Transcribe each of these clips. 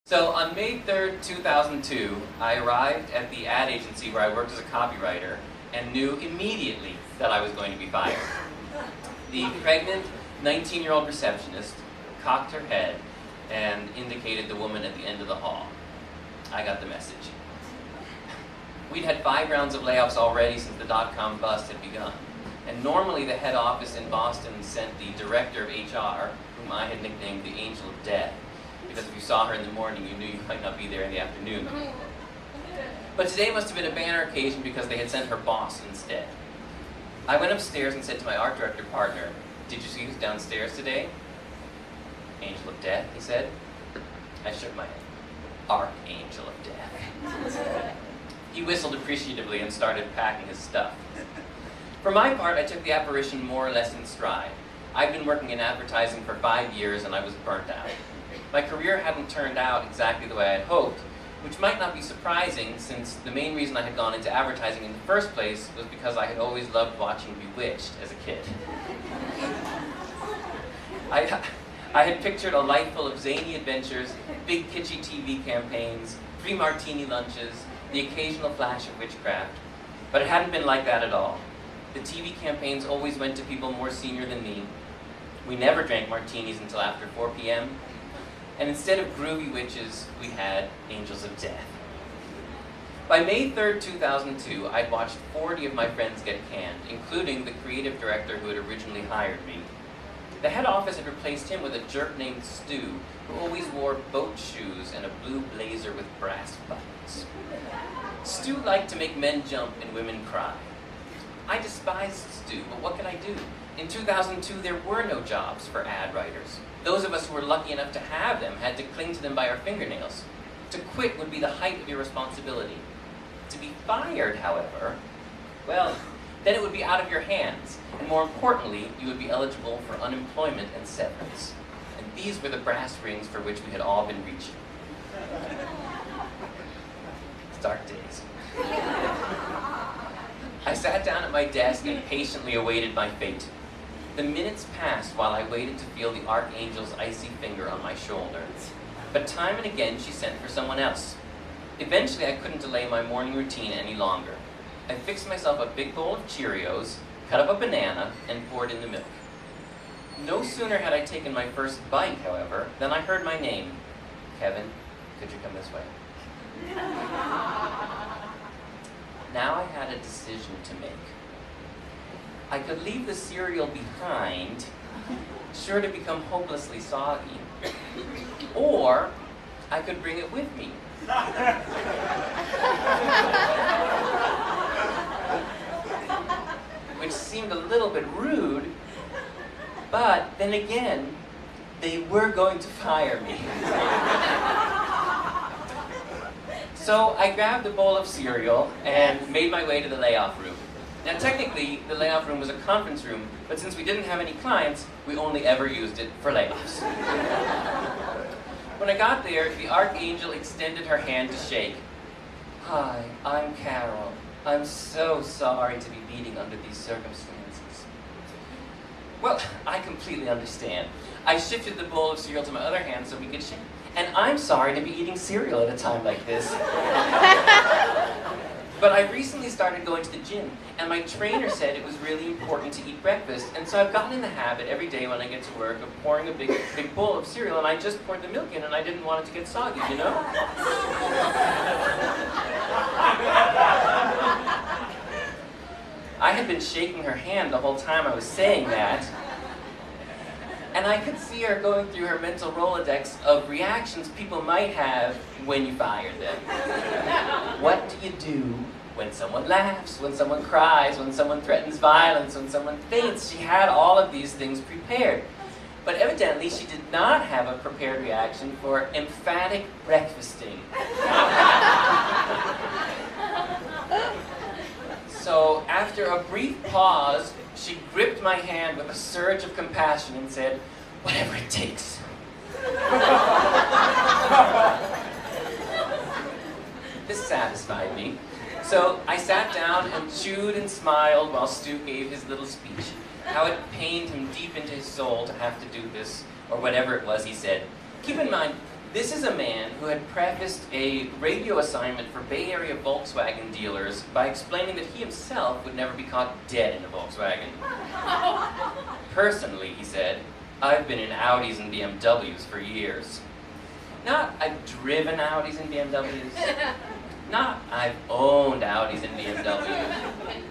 So on May 3rd, 2002, I arrived at the ad agency where I worked as a copywriter and knew immediately that I was going to be fired. The pregnant 19-year-old receptionist cocked her head and indicated the woman at the end of the hall. I got the message. We'd had 5 rounds of layoffs already since the dot-com bust had begun. And normally the head office in Boston sent the director of HR, whom I had nicknamed the Angel of Death, because if you saw her in the morning, you knew you might not be there in the afternoon. But today must have been a banner occasion because they had sent her boss instead. I went upstairs and said to my art director partner, "Did you see who's downstairs today?" "Angel of Death," he said. I shook my head. "Archangel of Death." He whistled appreciatively and started packing his stuff. For my part, I took the apparition more or less in stride. I'd been working in advertising for 5 years and I was burnt out. My career hadn't turned out exactly the way I had hoped, which might not be surprising since the main reason I had gone into advertising in the first place was because I had always loved watching Bewitched as a kid. I had pictured a life full of zany adventures, big kitschy TV campaigns, free martini lunches, the occasional flash of witchcraft, but it hadn't been like that at all. The TV campaigns always went to people more senior than me. We never drank martinis until after 4 p.m., and instead of groovy witches, we had angels of death. By May 3rd, 2002, I'd watched 40 of my friends get canned, including the creative director who had originally hired me. The head office had replaced him with a jerk named Stu, who always wore boat shoes and a blue blazer with brass buttons. Stu liked to make men jump and women cry. I despised Stu, but what could I do? In 2002, there were no jobs for ad writers. Those of us who were lucky enough to have them had to cling to them by our fingernails. To quit would be the height of irresponsibility. To be fired, however, well, then it would be out of your hands, and more importantly, you would be eligible for unemployment and severance. And these were the brass rings for which we had all been reaching. Dark days. I sat down at my desk and patiently awaited my fate. The minutes passed while I waited to feel the Archangel's icy finger on my shoulder. But time and again she sent for someone else. Eventually I couldn't delay my morning routine any longer. I fixed myself a big bowl of Cheerios, cut up a banana, and poured in the milk. No sooner had I taken my first bite, however, than I heard my name. "Kevin, could you come this way?" Now I had a decision to make. I could leave the cereal behind, sure to become hopelessly soggy, or I could bring it with me. Which seemed a little bit rude, but then again, they were going to fire me. So I grabbed a bowl of cereal and made my way to the layoff room. Now technically, the layoff room was a conference room, but since we didn't have any clients, we only ever used it for layoffs. When I got there, the Archangel extended her hand to shake. "Hi, I'm Carol. I'm so sorry to be beating under these circumstances." Well, I completely understand. I shifted the bowl of cereal to my other hand so we could shake. And I'm sorry to be eating cereal at a time like this. But I recently started going to the gym, and my trainer said it was really important to eat breakfast, and so I've gotten in the habit every day when I get to work of pouring a big bowl of cereal, and I just poured the milk in, and I didn't want it to get soggy, you know? I had been shaking her hand the whole time I was saying that, and I could see her going through her mental Rolodex of reactions people might have when you fire them. What do you do when someone laughs, when someone cries, when someone threatens violence, when someone faints? She had all of these things prepared. But evidently she did not have a prepared reaction for emphatic breakfasting. So after a brief pause, she gripped my hand with a surge of compassion and said, "Whatever it takes." This satisfied me. So I sat down and chewed and smiled while Stu gave his little speech. How it pained him deep into his soul to have to do this, or whatever it was he said. Keep in mind, This is a man who had prefaced a radio assignment for Bay Area Volkswagen dealers by explaining that he himself would never be caught dead in a Volkswagen. Personally, he said, I've been in Audis and BMWs for years. Not I've driven Audis and BMWs. Not I've owned Audis and BMWs.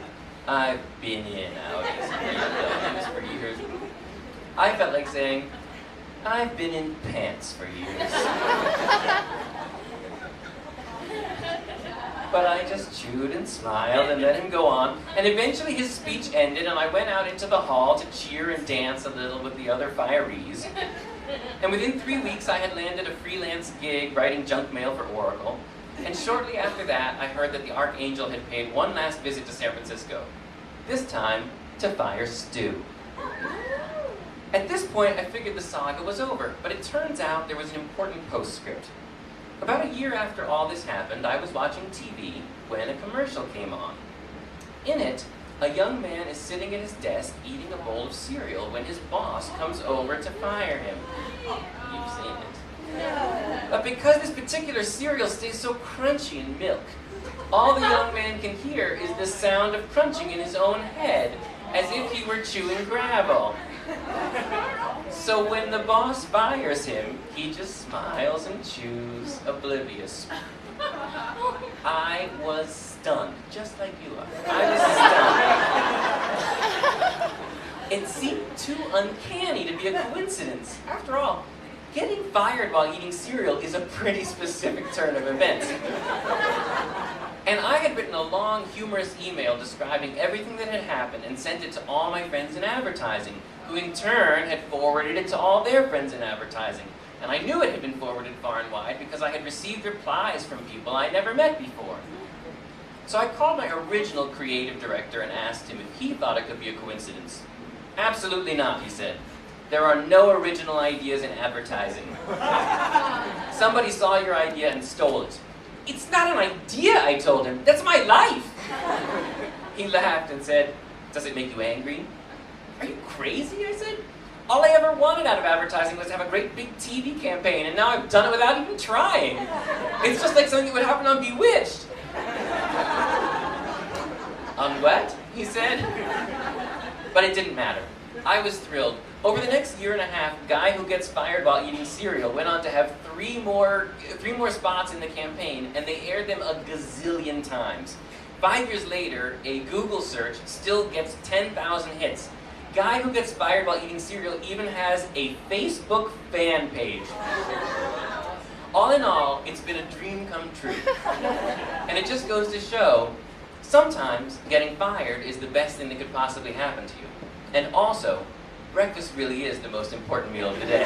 I've been in Audis and BMWs for years. I felt like saying, I've been in pants for years. But I just chewed and smiled and let him go on, and eventually his speech ended and I went out into the hall to cheer and dance a little with the other firees. And within 3 weeks I had landed a freelance gig writing junk mail for Oracle, and shortly after that I heard that the Archangel had paid one last visit to San Francisco, this time to fire Stu. At this point, I figured the saga was over, but it turns out there was an important postscript. About a year after all this happened, I was watching TV when a commercial came on. In it, a young man is sitting at his desk eating a bowl of cereal when his boss comes over to fire him. You've seen it. But because this particular cereal stays so crunchy in milk, all the young man can hear is the sound of crunching in his own head, as if he were chewing gravel. So when the boss fires him, he just smiles and chews, oblivious. I was stunned, just like you are. I was stunned. It seemed too uncanny to be a coincidence. After all, getting fired while eating cereal is a pretty specific turn of events. And I had written a long, humorous email describing everything that had happened and sent it to all my friends in advertising, who in turn had forwarded it to all their friends in advertising. And I knew it had been forwarded far and wide because I had received replies from people I never met before. So I called my original creative director and asked him if he thought it could be a coincidence. Absolutely not, he said. There are no original ideas in advertising. Somebody saw your idea and stole it. It's not an idea, I told him. That's my life. He laughed and said, does it make you angry? Are you crazy? I said. All I ever wanted out of advertising was to have a great big TV campaign, and now I've done it without even trying. It's just like something that would happen on Bewitched. On what? He said. But it didn't matter. I was thrilled. Over the next year and a half, Guy Who Gets Fired While Eating Cereal went on to have three more spots in the campaign, and they aired them a gazillion times. 5 years later, a Google search still gets 10,000 hits. Guy Who Gets Fired While Eating Cereal even has a Facebook fan page. All in all, it's been a dream come true. And it just goes to show, sometimes getting fired is the best thing that could possibly happen to you. And also, breakfast really is the most important meal of the day.